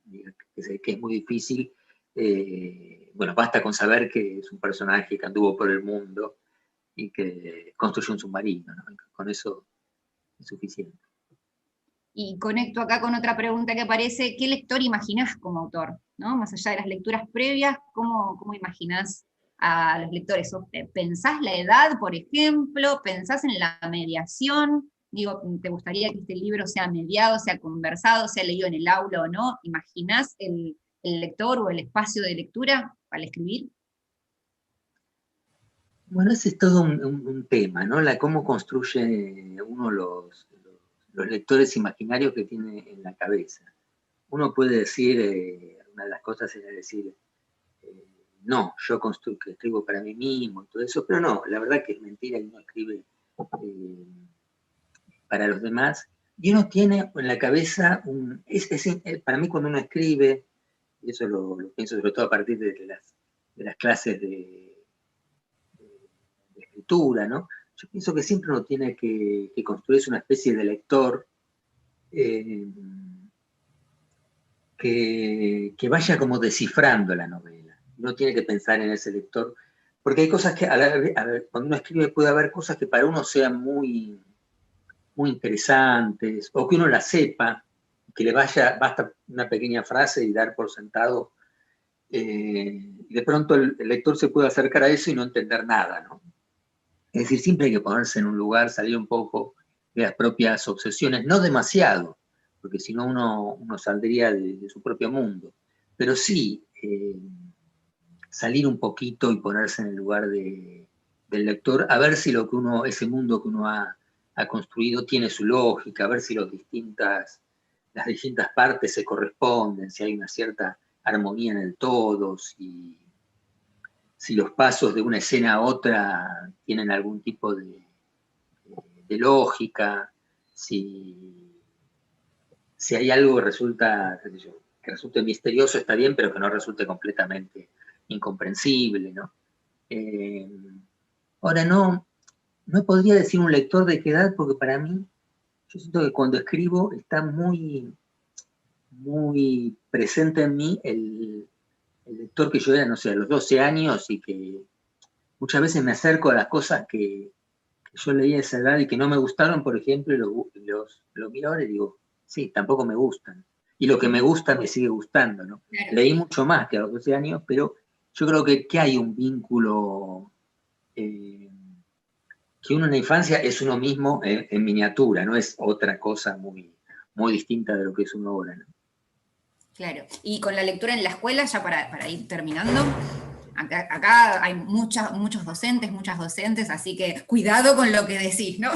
que es muy difícil, bueno, basta con saber que es un personaje que anduvo por el mundo y que construyó un submarino, ¿no? Con eso es suficiente. Y conecto acá con otra pregunta que aparece, ¿qué lector imaginás como autor? ¿No? Más allá de las lecturas previas, ¿cómo imaginás a los lectores? ¿Pensás la edad, por ejemplo? ¿Pensás en la mediación? Digo, ¿te gustaría que este libro sea mediado, sea conversado, sea leído en el aula o no? ¿Imaginás el lector o el espacio de lectura para escribir? Bueno, ese es todo un tema, ¿no? Cómo construye uno los lectores imaginarios que tiene en la cabeza. Uno puede decir, una de las cosas es decir, no, yo escribo para mí mismo y todo eso, pero no, la verdad que es mentira, y uno escribe para los demás, y uno tiene en la cabeza para mí cuando uno escribe, y eso lo pienso sobre todo a partir de las clases de escritura, ¿no? Yo pienso que siempre uno tiene que construirse una especie de lector que vaya como descifrando la novela. Uno tiene que pensar en ese lector, porque hay cosas que cuando uno escribe puede haber cosas que para uno sean muy, muy interesantes, o que uno las sepa, que basta una pequeña frase y dar por sentado, y de pronto el lector se puede acercar a eso y no entender nada, ¿no? Es decir, siempre hay que ponerse en un lugar, salir un poco de las propias obsesiones, no demasiado, porque si no uno saldría de su propio mundo, pero sí salir un poquito y ponerse en el lugar del lector, a ver si ese mundo que uno ha construido tiene su lógica, a ver si las distintas partes se corresponden, si hay una cierta armonía en el todo, si los pasos de una escena a otra tienen algún tipo de lógica, si hay algo que resulte misterioso, está bien, pero que no resulte completamente incomprensible, ¿no? Ahora, no podría decir un lector de qué edad, porque para mí, yo siento que cuando escribo está muy, muy presente en mí el lector que yo era, no sé, a los 12 años, y que muchas veces me acerco a las cosas que yo leí a esa edad y que no me gustaron, por ejemplo, y lo miro ahora y digo, sí, tampoco me gustan. y lo que me gusta me sigue gustando, ¿no? Claro. Leí mucho más que a los 12 años, pero yo creo que hay un vínculo que uno en la infancia es uno mismo en miniatura, no es otra cosa muy, muy distinta de lo que es uno ahora, ¿no? Claro. Y con la lectura en la escuela, ya para ir terminando, acá hay muchos docentes, muchas docentes, así que cuidado con lo que decís, ¿no?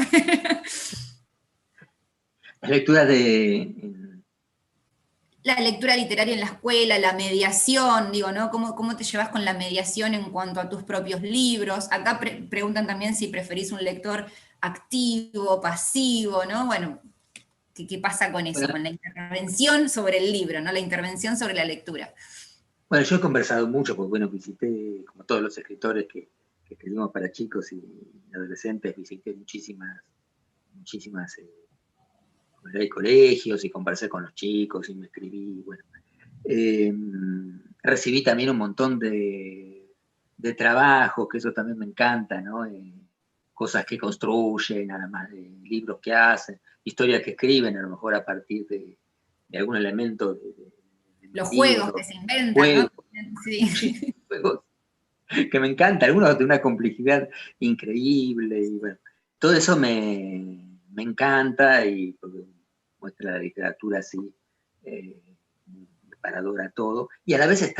Las lecturas de... La lectura literaria en la escuela, la mediación, digo, ¿no? ¿Cómo te llevas con la mediación en cuanto a tus propios libros? Acá preguntan también si preferís un lector activo, pasivo, ¿no? Bueno, ¿qué pasa con eso? Bueno, con la intervención sobre el libro, ¿no? La intervención sobre la lectura. bueno, yo he conversado mucho, porque bueno, visité, como todos los escritores que escribimos para chicos y adolescentes, visité muchísimas colegios y conversé con los chicos y me escribí, bueno. Recibí también un montón de trabajos, que eso también me encanta, ¿no? Cosas que construyen, nada más, libros que hacen, historias que escriben, a lo mejor a partir de algún elemento de Los juegos libro, que se inventan, juegos, ¿no? Sí. juegos que me encanta, algunos de una complejidad increíble, y bueno, todo eso me encanta, y porque muestra la literatura así, paradora todo, y a la vez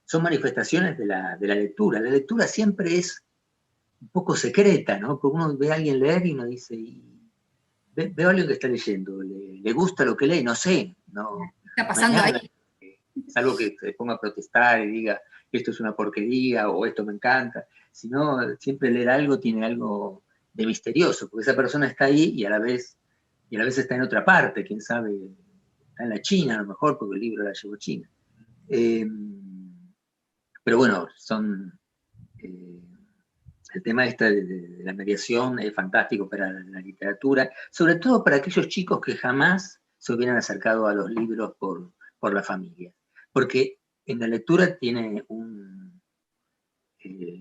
son manifestaciones de la lectura. La lectura siempre es un poco secreta, ¿no? Porque uno ve a alguien leer y uno dice, veo a alguien que está leyendo, le gusta lo que lee, no sé, no Está hay pasando nada, ahí. salvo que se ponga a protestar y diga, esto es una porquería, o esto me encanta, sino siempre leer algo tiene algo de misterioso, porque esa persona está ahí y a la vez está en otra parte, quién sabe, está en la China a lo mejor, porque el libro la llevó China. Pero bueno, el tema de la mediación es fantástico para la literatura, sobre todo para aquellos chicos que jamás se hubieran acercado a los libros por la familia. Porque en la lectura tiene un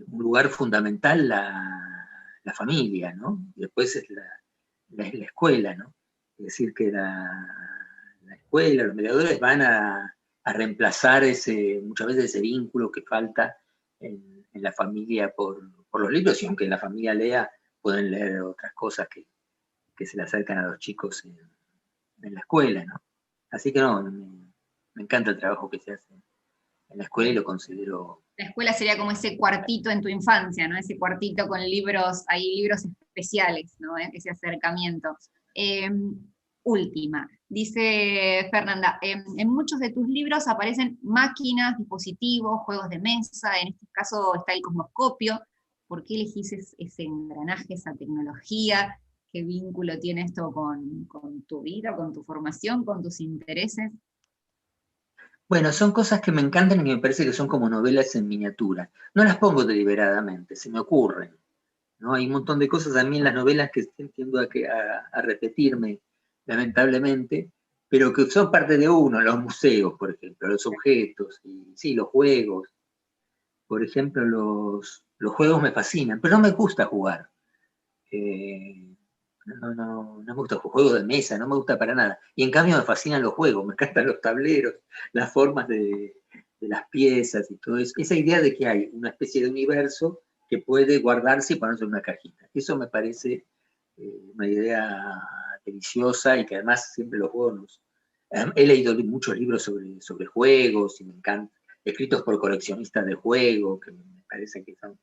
lugar fundamental la familia, ¿no? Y después es la escuela, ¿no? Es decir, que la escuela, los mediadores van a reemplazar muchas veces ese vínculo que falta en la familia por los libros, y aunque en la familia lea, pueden leer otras cosas que se le acercan a los chicos en la escuela, ¿no? Así que no, me encanta el trabajo que se hace en la escuela y lo considero... La escuela sería como ese cuartito en tu infancia, ¿no? Ese cuartito con libros, hay libros especiales, ¿no? Ese acercamiento. Última, dice Fernanda, en muchos de tus libros aparecen máquinas, dispositivos, juegos de mesa, en este caso está el cosmoscopio. ¿Por qué elegís ese engranaje, esa tecnología? ¿Qué vínculo tiene esto con tu vida, con tu formación, con tus intereses? Bueno, son cosas que me encantan y que me parece que son como novelas en miniatura. No las pongo deliberadamente, se me ocurren, ¿no? Hay un montón de cosas a mí en las novelas que tiendo a repetirme, lamentablemente, pero que son parte de uno, los museos, por ejemplo, los objetos, y sí, los juegos. Por ejemplo, los juegos me fascinan, pero no me gusta jugar. No me gusta juegos de mesa, no me gusta para nada. Y en cambio me fascinan los juegos, me encantan los tableros, las formas de las piezas y todo eso. Esa idea de que hay una especie de universo que puede guardarse y ponerse en una cajita. Eso me parece una idea deliciosa, y que además siempre los juegos he leído muchos libros sobre juegos, y me encanta, escritos por coleccionistas de juegos, que me parece que son...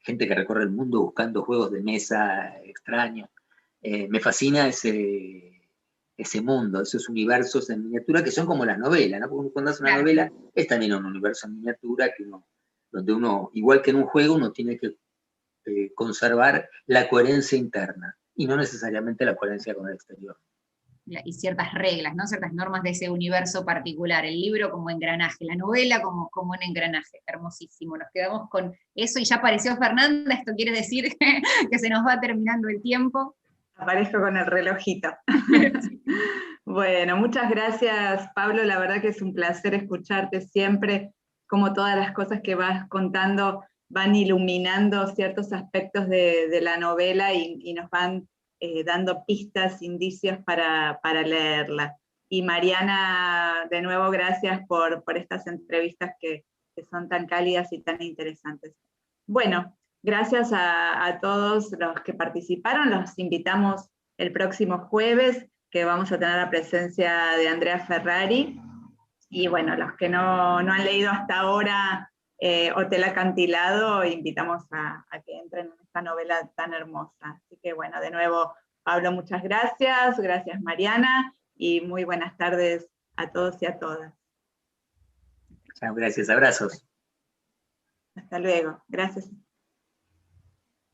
gente que recorre el mundo buscando juegos de mesa extraños. Me fascina ese mundo, esos universos en miniatura que son como las novelas, ¿no? Porque cuando hace una novela es también un universo en miniatura donde uno, igual que en un juego, uno tiene que conservar la coherencia interna y no necesariamente la coherencia con el exterior. Y ciertas reglas, ¿no? Ciertas normas de ese universo particular, el libro como engranaje, la novela como un engranaje, hermosísimo, nos quedamos con eso, y ya apareció Fernanda, esto quiere decir que se nos va terminando el tiempo. Aparezco con el relojito. Bueno, muchas gracias, Pablo, la verdad que es un placer escucharte siempre, como todas las cosas que vas contando van iluminando ciertos aspectos de la novela y nos van dando pistas, indicios para leerla. Y Mariana, de nuevo, gracias por estas entrevistas que son tan cálidas y tan interesantes. Bueno, gracias a todos los que participaron, los invitamos el próximo jueves, que vamos a tener la presencia de Andrea Ferrari, y bueno, los que no han leído hasta ahora Hotel Acantilado, invitamos a que entren en esta novela tan hermosa. Así que bueno, de nuevo, Pablo, muchas gracias, gracias Mariana, y muy buenas tardes a todos y a todas. Chao, gracias, abrazos. Hasta luego, gracias.